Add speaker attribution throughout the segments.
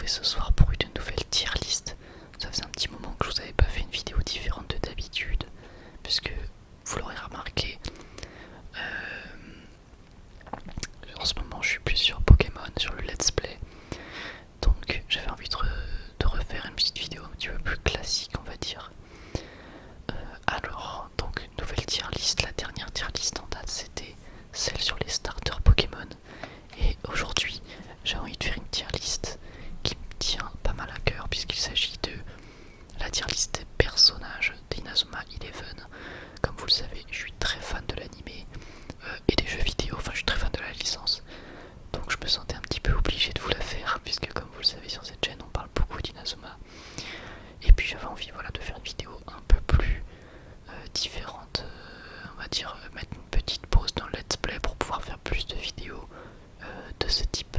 Speaker 1: retrouver ce soir pour une nouvelle tier list. Ça faisait un petit moment que je vous avais pas fait une vidéo différente de d'habitude, puisque vous l'aurez remarqué, en ce moment je suis plus sur Pokémon, sur le let's play, donc j'avais envie de refaire une petite vidéo un petit peu plus classique, on va dire. Alors, donc nouvelle tier list, la dernière tier list en date c'était celle sur les starters Pokémon, et aujourd'hui j'ai envie de faire une tier list qui me tient pas mal à cœur puisqu'il s'agit de la tier list des personnages d'Inazuma Eleven. Comme vous le savez, je suis très fan de l'anime et des jeux vidéo, enfin je suis très fan de la licence, donc je me sentais un petit peu obligé de vous la faire puisque comme vous le savez sur cette chaîne on parle beaucoup d'Inazuma, et puis j'avais envie de faire une vidéo un peu plus différente, on va dire mettre une petite pause dans le let's play pour pouvoir faire plus de vidéos de ce type.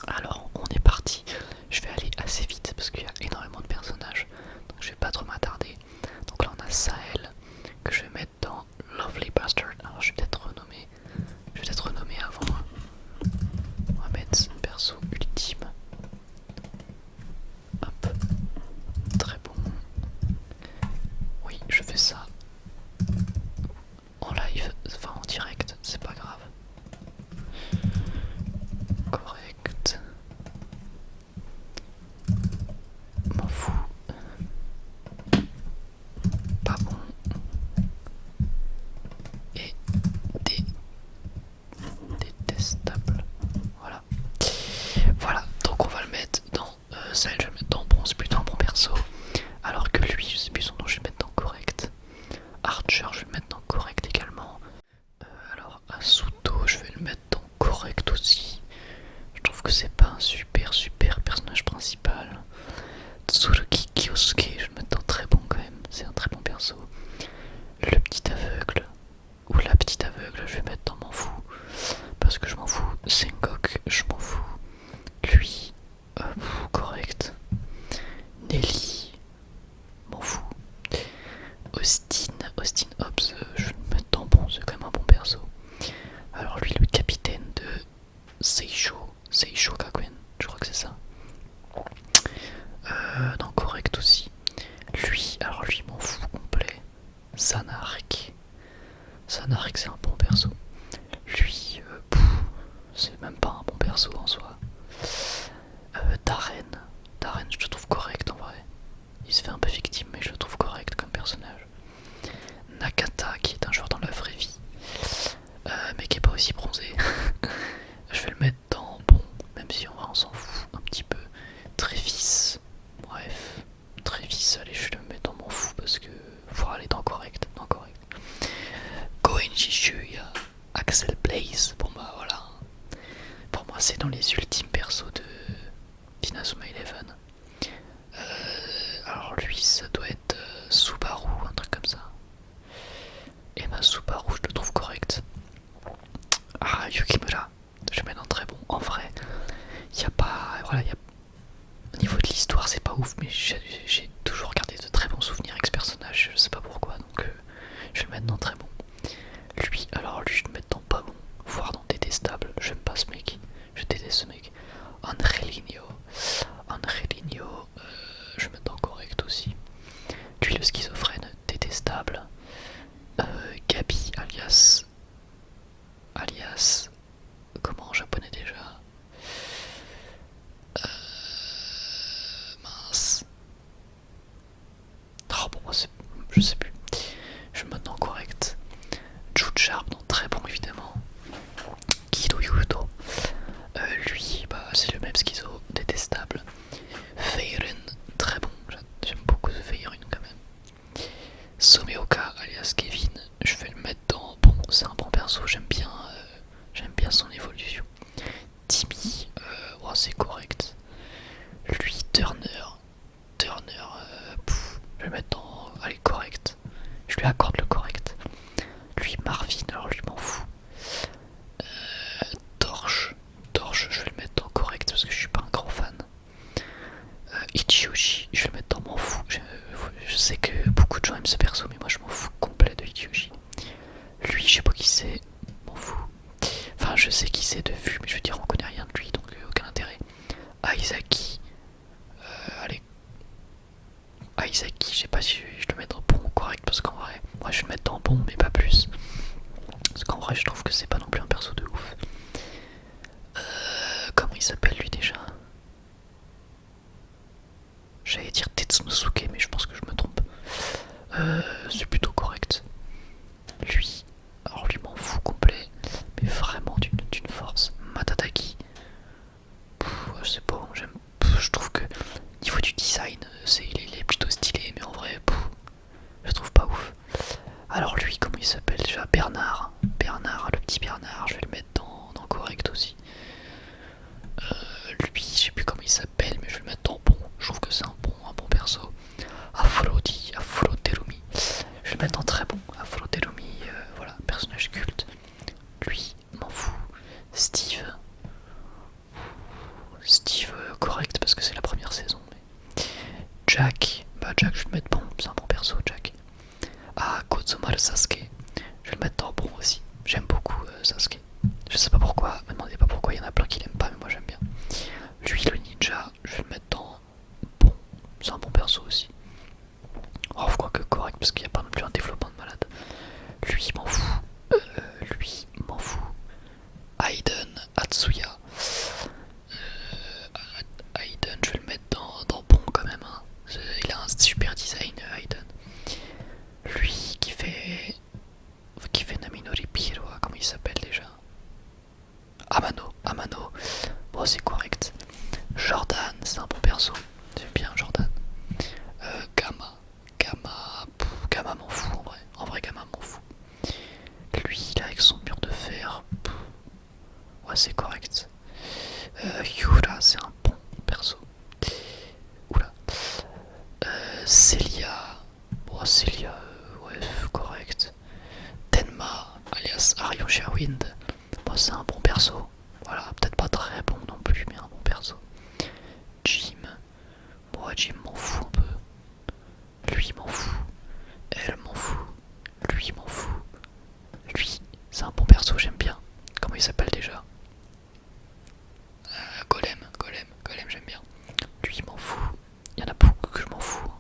Speaker 1: Alors on est parti, je vais aller assez vite parce qu'il y a énormément de personnages, donc je vais pas trop m'attarder. Donc là on a Sahel que je vais mettre dans Lovely Bastard. Alors je vais peut-être renommer avant, hein. On va mettre perso ultime. Hop, très bon. Oui, je fais ça en live, enfin en direct, c'est pas grave. Correct. M'en fous. Pas bon. Et détestable. Voilà. Voilà, donc on va le mettre dans celle, je vais le mettre dans bronze, plutôt un bon perso. Alors que lui, je sais plus son nom, je vais le mettre dans correct. Archer, je vais le mettre dans correct également. Alors Asuto, je vais le mettre dans correct aussi. Je trouve que c'est pas un super personnage principal. Tsurugi Kyosuke, je vais le mettre dans très bon quand même, c'est un très bon perso. Le petit aveugle, ou la petite aveugle, je vais mettre dans m'en fous, parce que je m'en fous. Sengoku, je m'en fous. Lui, correct. Nelly, m'en fous. Austin Hobbs, je vais le mettre dans bon, c'est quand même un bon perso. Alors lui, le capitaine de Seisho Gakuen, je crois que c'est ça. Non, correct aussi. Lui, alors lui, m'en fout complet. Sanark, c'est un bon perso. Lui, c'est même pas un bon perso en soi. Darren, je le trouve correct en vrai. Il se fait un peu victime, mais je le trouve correct comme personnage. Nakata, qui est un joueur dans la vraie vie, mais qui est pas aussi bronzé. Je vais le mettre dans bon, même si on s'en fout un petit peu. Trévis, bref, Trévis, allez, je vais le mettre dans m'en fous parce que faut aller dans correct. Goenji Shuya, Axel Blaze, bon bah voilà. Pour moi, c'est dans les ultimes persos de d'Inazuma Eleven. Alors lui, ça doit être Subaru, un truc comme ça. Et bah Subaru, je le trouve correct. Ah, Yukimura, je mets dans très bon. En vrai, il y a pas, voilà, au niveau de l'histoire, c'est pas ouf, mais j'ai toujours gardé de très bons souvenirs avec ce personnage. Je sais pas pourquoi, donc je vais le mettre dans très bon. Lui, alors lui, je vais le mettre dans pas bon, voire dans détestable. J'aime pas ce mec, je déteste ce mec. Angelino, je vais mettre dans correct aussi. Lui, le schizophrène, détestable. Gabi, alias, comment en japonais déjà, mince. Oh, bon, je sais plus. Je vais maintenant correct. Jude Sharp, non, très bon évidemment. Kido Yuto, lui, bah c'est le même schizo, détestable. Feiren, très bon, j'aime beaucoup ce Feiren quand même. Someoka alias Kevin, je vais le mettre dans bon, c'est un bon perso, j'aime bien son évolution. Timmy, oh, c'est correct. Lui, Turner, je vais le mettre dans, allez, correct. Je lui accorde le correct. Lui, Marvin, alors lui m'en fout. Torche, je vais le mettre dans correct parce que je suis pas un grand fan. Ichiyoshi, je vais le mettre dans m'en fous. Je sais que beaucoup de gens aiment ce perso, mais moi je m'en fous complet de Ichiyoshi. Lui, je sais pas qui c'est, m'en fous. Enfin, je sais qui c'est de vue, mais je veux dire, on connaît rien de lui, donc aucun intérêt. Aizaki, Isaki, je sais pas si je le mets dans bon ou correct, parce qu'en vrai, moi je vais le mettre dans bon, mais pas plus. Parce qu'en vrai, je trouve que c'est pas non plus un perso de ouf. Comment il s'appelle lui déjà? J'allais dire Tetsunosuke, mais je pense que je me trompe. C'est plutôt correct. Lui, alors lui m'en fout complet, mais vraiment d'une force. Matataki, c'est bon, j'aime. Je trouve que niveau du design, il est plutôt stylé, mais en vrai, je trouve pas ouf. Alors lui, comment il s'appelle déjà? Bernard. Bernard, le petit Bernard, je vais le mettre dans correct aussi. Lui, je sais plus comment il s'appelle, mais je vais le mettre dans bon. Je trouve que c'est un bon perso. Afroterumi. Je vais le mettre en très bon. Afroterumi, voilà, personnage culte. Lui, m'en fout. Steve. Steve, correct parce que c'est la première saison. Mais... Jack, bah Jack, je vais le mettre bon. C'est un bon perso, Jack. Ah, Kozumaru Sasuke. Je vais le mettre dans bon aussi. J'aime beaucoup Sasuke. Je sais pas pourquoi, me demandez pas pourquoi, il y en a plein qui l'aiment pas, mais moi j'aime bien. Lui, le ninja, je vais le mettre dans bon. C'est un bon perso aussi. Oh, quoi que correct, parce qu'il n'y a pas non plus un développement de malade. Lui, m'en fout. Lui, m'en fout. Aiden, Atsuya. Aiden, je vais le mettre dans bon quand même. Hein. Il a un super design, Aiden. Lui qui fait Naminori Piroa, comment il s'appelle déjà? Amano. Bon, c'est correct. Jordan, c'est un bon perso. J'aime bien Jordan. Gamma m'en fout en vrai. En vrai, Gamma m'en fout. Lui, là, avec son mur de fer. Ouais, c'est correct. Yura, c'est un bon perso. Oula. Celia. Bon, Celia, ouais, correct. Tenma, alias Aryosha Wind. Bon, c'est un bon perso. Voilà, peut-être pas très bon non plus, mais un bon perso. Jim. Bon, Jim m'en fout un peu. Lui m'en fout. Elle m'en fout. Lui m'en fout. Lui, c'est un bon perso, j'aime bien. Comment il s'appelle déjà? Golem, j'aime bien. Lui, il m'en fout. Il y en a beaucoup que je m'en fous.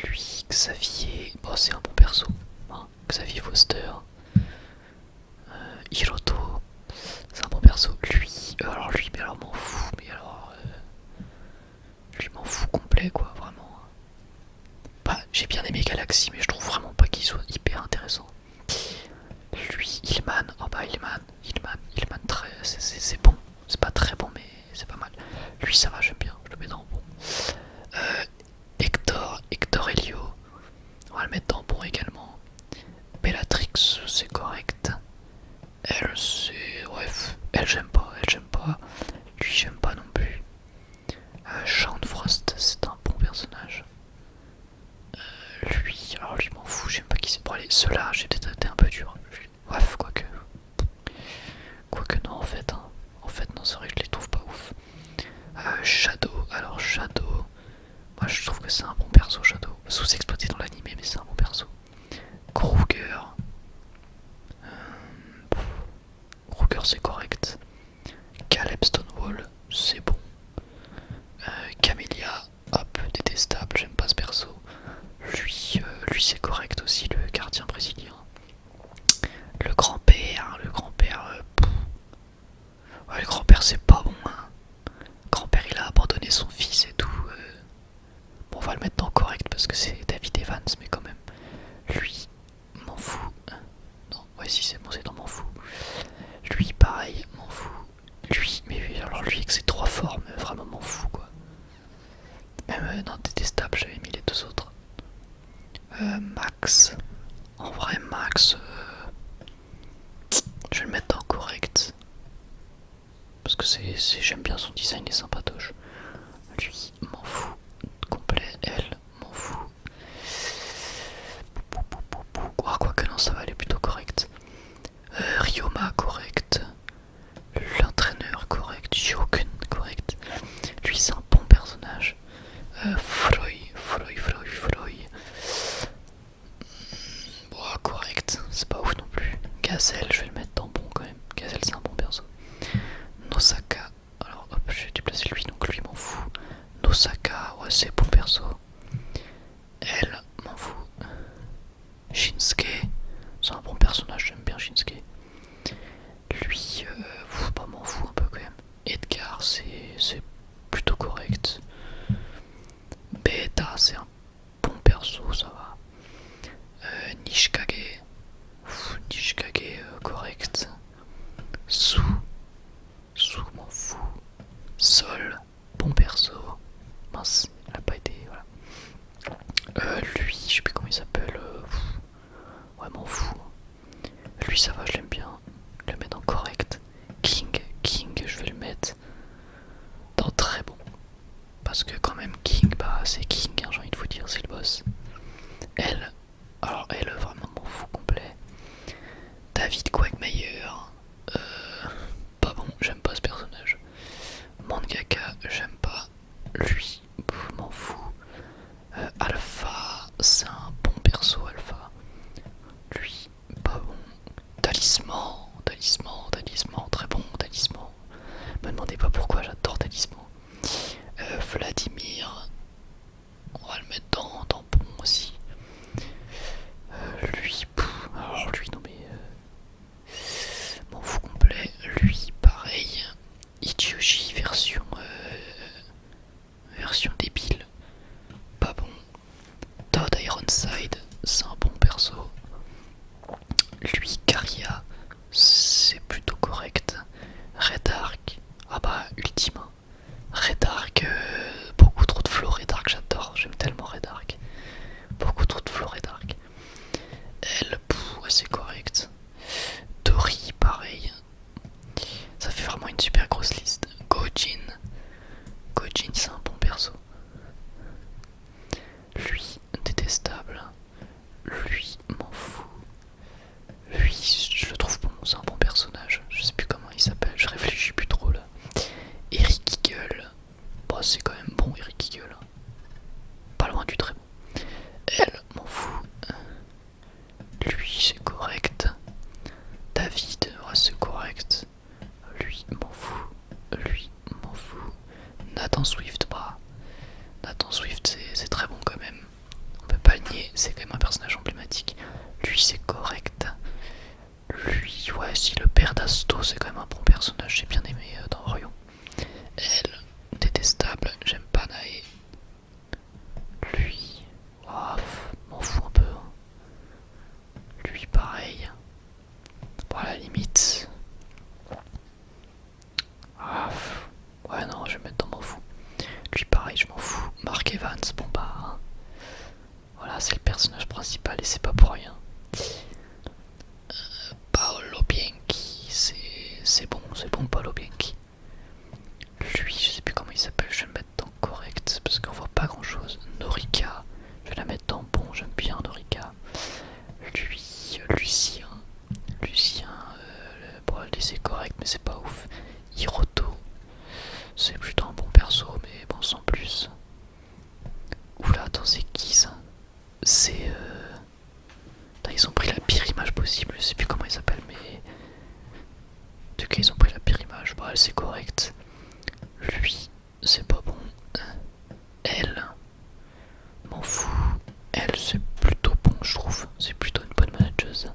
Speaker 1: Lui, Xavier, bon, c'est un bon perso. Hein. Xavier Foster. Hiroto, c'est un bon perso. Lui, mais alors m'en fout. Mais alors, lui m'en fout complet, quoi, vraiment. Bah, j'ai bien aimé Galaxy, mais je trouve vraiment pas qu'il soit hyper intéressant. Lui, Hillman, oh bah Hillman très, c'est bon, c'est pas très bon mais c'est pas mal. Lui ça va, j'aime bien, je le mets dans bon. Hector Helio, on va le mettre dans bon également. Bellatrix, c'est correct. Elle c'est, bref, elle j'aime pas. Lui j'aime pas non plus. Shaun Frost, c'est un bon personnage. Lui, alors lui m'en fout, j'aime pas qui c'est. Bon allez, ceux-là, j'ai peut-être été un peu dur. Bref, quoique non en fait. Hein. En fait non, c'est vrai que je les trouve pas ouf. Shadow, alors Shadow, moi je trouve que c'est un bon perso Shadow. Sous-exploité dans l'animé mais c'est un bon perso. Kruger. Kruger c'est correct. Caleb Stonewall, c'est bon. Camélia, hop, détestable, j'aime pas ce perso. Lui c'est correct aussi, le gardien brésilien. Le grand-père, ouais, le grand-père c'est pas bon. Hein. Le grand-père il a abandonné son fils et tout. Bon, on va le mettre dans correct parce que c'est David Evans, mais quand même. Lui, m'en fout. Non, ouais, si c'est bon, c'est dans m'en fout. Lui, pareil, m'en fout. Lui, mais alors lui avec ses trois formes, vraiment m'en fout quoi. Même non, détestable, j'avais mis les deux autres. Max. En vrai, Max, je vais le mettre dans correct. Parce que j'aime bien son design, il est sympatoche. Lui, m'en fout. Complet, elle, m'en fout. Ah, quoique non, ça va aller plutôt correct. Ryoma, correct. L'entraîneur, correct. Shogun, correct. Lui, c'est un bon personnage. Freud. Bon, correct, c'est pas ouf non plus. Gazelle, je vais le mettre dans bon quand même. Gazelle, c'est un bon perso. Nosaka, alors hop, je vais déplacer lui, donc lui m'en fout. Edgar, c'est plutôt correct. Beta, c'est un bon perso, ça va. Nishikage, Nishikage correct. Sou, m'en fous. Sol, bon perso. Mince, il a pas été, voilà. Lui, je sais plus comment il s'appelle. Ouais, m'en fous. Lui, ça va, je l'aime bien. Je le mets dans correct. King, je vais le mettre dans très bon. Parce que quand même, King, bah c'est King, hein, j'ai envie de vous dire, c'est le boss. Elle, alors elle, vraiment m'en fout complet. David Quagmire, pas bon, j'aime pas ce personnage. Mangaka, j'aime pas. Lui, m'en fous. Alpha, c'est un bon perso, Alpha. Lui, pas bon. Talisman, très bon, Talisman. Me demandez pas pourquoi, j'adore Talisman. Vladimir, on va le mettre dans bon aussi. Lui, alors lui, non mais. M'en fous complet. Lui, pareil. Ichiyoshi, version débile. Pas bon. Todd Ironside, c'est un bon perso. Lui, Caria, c'est plutôt correct. Red Arc, ah bah, ultime. Red Arc, beaucoup trop de flow Red Arc, j'adore, j'aime tellement Red Arc. Beaucoup trop de flow Red Arc. Elle, ouais, c'est correct. Tori, pareil. Ça fait vraiment une super grosse liste. Gojin, c'est un bon perso. Lui, détestable. Lui, m'en fous. Lui, je le trouve bon, c'est un bon personnage. Je sais plus comment il s'appelle, je réfléchis plus trop là. Eric Eagle, bah c'est quand même bon Eric Eagle. Pas loin du très bon. Elle, m'en fout. Lui, c'est correct. David, ouais, c'est correct. Lui, m'en fout. Lui, m'en fout. Nathan Swift, bah. Nathan Swift, c'est très bon quand même. On peut pas le nier, c'est quand même un personnage emblématique. Lui, c'est correct. Lui, ouais, si le père d'Asto, c'est quand même un bon personnage, j'ai bien aimé dans Orion. Elle, détestable, j'aime pas Nae. Lui, oh, m'en fous un peu. Lui, pareil. Bon, à la limite. Ah, ouais, non, je vais mettre dans m'en fous. Lui, pareil, je m'en fous. Mark Evans, bon bah. Voilà, c'est le personnage principal et c'est pas pour rien. Paolo Bianchi, c'est bon, Paolo Bianchi. Lui, je sais plus comment il s'appelle, je vais le mettre dans correct parce qu'on voit pas grand chose. Norika, je vais la mettre dans bon, j'aime bien Norika. Lui, Lucien, bon, c'est correct, mais c'est pas ouf. Hiroto, c'est plutôt un bon perso, mais bon, sans plus. Oula, attends, c'est qui ça? C'est. Ils ont pris la pire image possible, je sais plus comment ils s'appellent, mais. En tout cas, ils ont pris la pire image, bah, c'est correct. Lui, c'est pas bon. Elle, m'en fous. Elle, c'est plutôt bon, je trouve. C'est plutôt une bonne manageuse.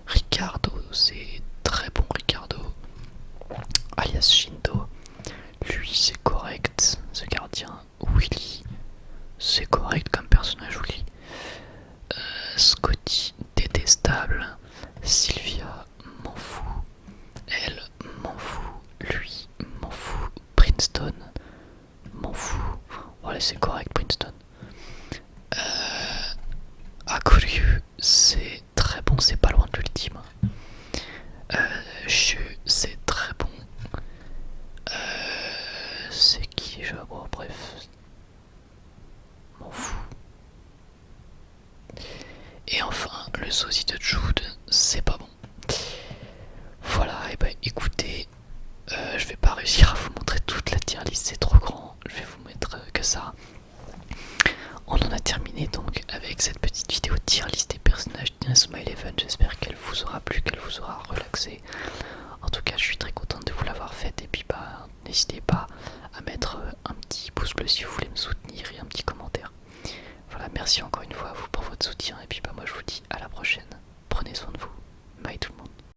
Speaker 1: Ricardo, c'est très bon, Ricardo. Alias Shindo. Lui, c'est correct. Ce gardien. Willy, c'est correct comme personnage, Willy. Scotty, détestable. Sylvia, m'en fous. Elle, m'en fous. Lui, m'en fous. Princeton, m'en fous. Voilà, c'est correct, Princeton. Akuryu, c'est très bon, c'est pas loin de l'ultime. Shu, c'est très bon. C'est qui déjà? Bon, bref. M'en fous. Et enfin, le sosie de Jude, c'est pas bon. Voilà, et bah écoutez, je vais pas réussir à vous montrer toute la tier list, c'est trop grand. Je vais vous mettre que ça. On en a terminé donc avec cette petite vidéo tier list des personnages d'Inazuma Eleven. J'espère qu'elle vous aura plu, qu'elle vous aura relaxé. En tout cas, je suis très contente de vous l'avoir faite. Et puis, bah, n'hésitez pas à mettre un petit pouce bleu si vous voulez me soutenir et un petit commentaire. Voilà, merci encore une fois à vous pour votre soutien. Et puis, bah, moi, je vous dis à la prochaine. Prenez soin de vous.